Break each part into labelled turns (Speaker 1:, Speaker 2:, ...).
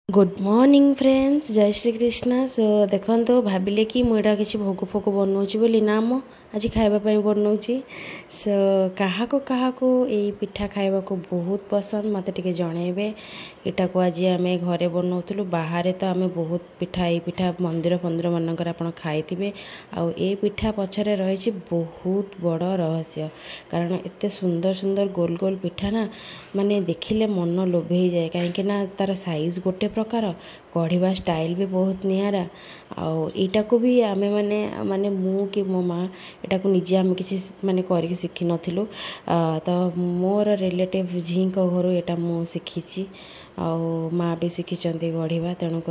Speaker 1: Good morning friends जय श्री कृष्ण सो देखो भाविले कि मुझे किसी भोग फोग बनाऊँगी बोली ना मो आज खावाई बनाऊँगी सो क्या यही पिठा खावा को बहुत पसंद मत टे जनइबे यहाँ को आज आम घरे बनाऊलु बाहर तो आम बहुत पिठा ये पिठा मंदिर फंदिर मानकर आप खाई आउ ए पिठा पछरे रही बहुत बड़ रहस्य कारण एत सुंदर सुंदर गोल गोल पिठा ना माने देखिले मन लोभे जाए कहीं तार साइज गोटे प्रकार गढ़ा स्टाइल भी बहुत निरा आईटा को भी आम मैंने माने मु कि मो माँ यहाँ को निजे आम किसी माने कर शिखी नु तो मोर रिलेटिव झी घर यहाँ मु शिखी आउ माँ भी शिखिंट गढ़ा तेणुक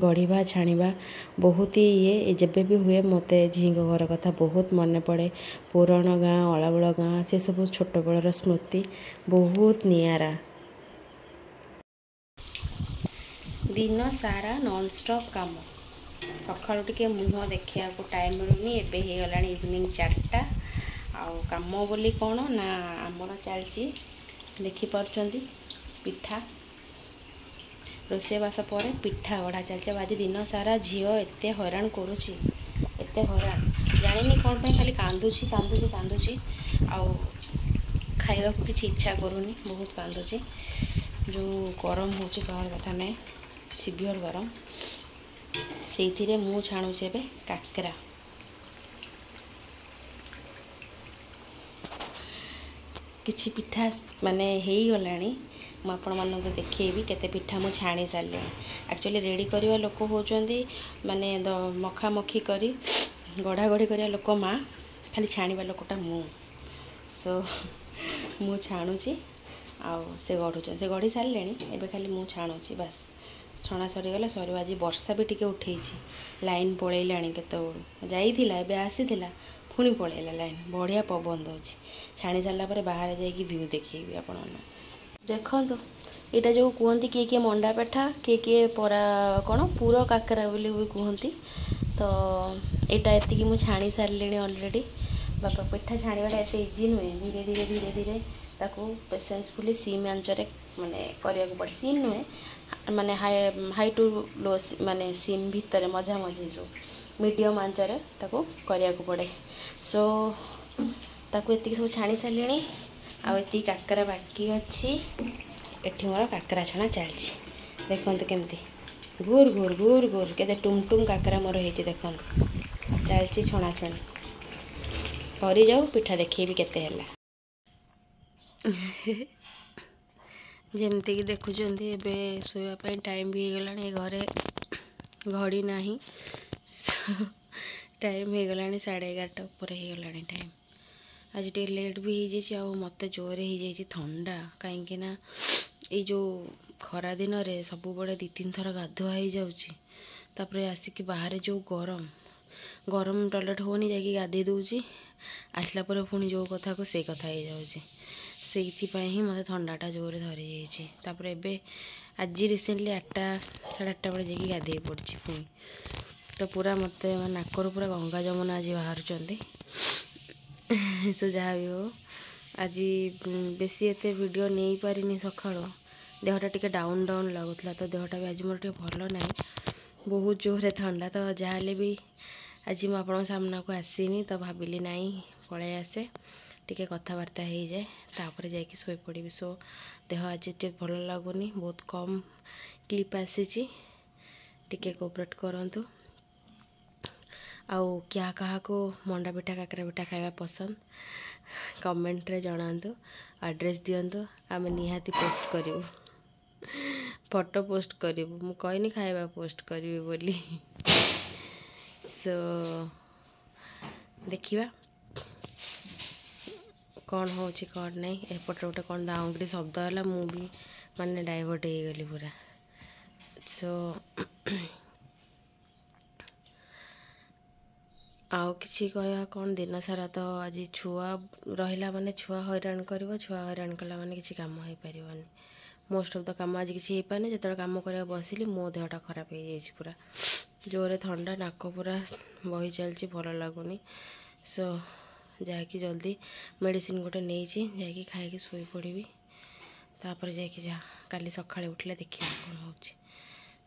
Speaker 1: गढ़ा छाणा बहुत ही ये जब भी हुए मत झी घर कथा बहुत मन पड़े पुराण गाँ अलाबुल गाँ से सब छोट बेलर स्मृति बहुत निरा दिन सारा नॉनस्टॉप काम सकाळु टिके मुह देखिया को टाइम मिलूनी एबे हे गलानी इवनिंग 4टा आउ काम बोली कौन ना आमर चलची देखि पारचंदी पिठा रोषेबास पर पिठा गढ़ा चलचे आज दिन सारा झील एत हैरान करुच्ची एत हैरान जानी कौन पे खाली कांदुची कांदुची कांदुची आउ खाइबा को किसी इच्छा करूनी बहुत कांदुची जो गरम होची कहर कथा नहीं सीवियर गरम से मु छाणुचे एबे काकरा किछि पिठा माने हेई गलानी मु आपण मानक देखिएबी केते पिठा मु छाणी सारले एक्चुअली रेडी करवा लोक होचंदी माने मखा मखी करी गढ़ा गढ़ी करवा लोक माँ खाली छाणीबा लोकटा मु सो मु छाणुची आउ से गढ़ुचन से गढ़ी सारे एबे खाली मु छाणुची बस छणा सरीगला सर आज वर्षा भी टिके उठे लाइन पलैलाणी केत जाइला आसीला पुणी पलैला लाइन बढ़िया पवन दौर छाणी सारापर बाहर जाकि व्यू देखी आप देखो यहाँ जो कहती किए किए मंडा पेठा किए किए परा कौन पूर काकरा बोली भी कहती तो यहाँ एति मुझे छाणी सारे अलरेडी बापा पिठा छाणीटा एत इजी नुहे धीरे धीरे धीरे धीरे ताकू पेसेंसफुली सिम आंचरे माने करने को पड़े सिम नुहे माने हाई टू लो माने सिम भितर मझा मझी जो मीडियम आंचरे ताकू करने को पड़े सो ताकू एति सब छाणी सारे आती काकरा बाकी अच्छी एठी मोर काकरा छाणा चलती देखते केमती घूर घूर घूर घूर के टुमटुम काकरा मोर होती देखते चलती छणा छणी सरी जाऊ पिठा देखी केते है जमती कि देखुं एबे शोवाई टाइम भी हो गला घरे घड़ी ना टाइम हो गला 11:30 ऊपर हो गला टाइम आज टे लेट भी हो मत जोर हो थंडा कहीं ना ये जो खरा दिन रे सब बड़े 2-3 थर गाधुआ हो जापर आसिक बाहर जो गरम गरम टॉयलेट होनी जाकि गाधे दूची आसला पर पुणी जो कथा को से कथा हो जाऊँगी से मत थंडाटा जोर धरी जापर एबे आज रिसेंटली 8टा 8:30 बड़े जाकि गाधे पड़ी पुणी तो पूरा मत नाकर पूरा गंगा जमुना आज बाहर सो जहाँ भी हो आज बेसी एत वीडियो नहीं पारिनी सका देहटा टिके डाउन डाउन लगुला तो देहटा भी आज मोर टे भल ना बहुत जोर ठंडा तो जहाँ भी आज मुझे सामना को आसीनी तो भाविली नाई पलि आसे टिके कथबार्ता हो जाए तापर जाकि शोई पड़ी सो देह आज टे भल लगुनि बहुत कम क्लिप आसी टिके कोऑपरेट करंतु आउ क्या कहा को मंडा पिठा काकरा पिठा खाଇବା पसंद कमेंट रे जणांतु एड्रेस दियंतु आम निहाती पोस्ट करूँ फोटो पोस्ट करूँ मु कहनी खाଇବା पोस्ट करी बोली सो देखिबा कौन हो कौन नहीं एपटे गोटे कौन दाउंगरी शब्द है मु भी माने डाइवर्ट हो गली पूरा सो आउ कि कह कौन दिन सारा तो आज छुआ रहा माने छुआ हैरान कर छुआ हैरान कला माने किसी काम हो पारनी मोस्ट ऑफ द काम आज किसी हो पाने जो कम कर बसिली मो देहटा खराब हो जाए पूरा जोरे ठंडा नाक पूरा बही चलती भल लगुनि सो जाकि जल्दी मेडिसिन गोटे नहीं जाकि खाई शोई पड़ी तापर जाकि जहाँ काली सकाଳେ उठले देखिए कौन हो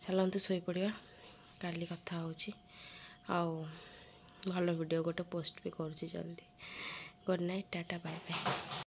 Speaker 1: ଚାଲନ୍ତୁ ଶୋଇପଡ଼ିବା, କାଲି କଥା ହେଉଛି। ଆଉ ଭଲ ଭିଡ଼ିଓ ଗୋଟେ ପୋଷ୍ଟ ବି କରୁଛି ଜଲ୍ଦି। Good night, ta-ta, bye bye.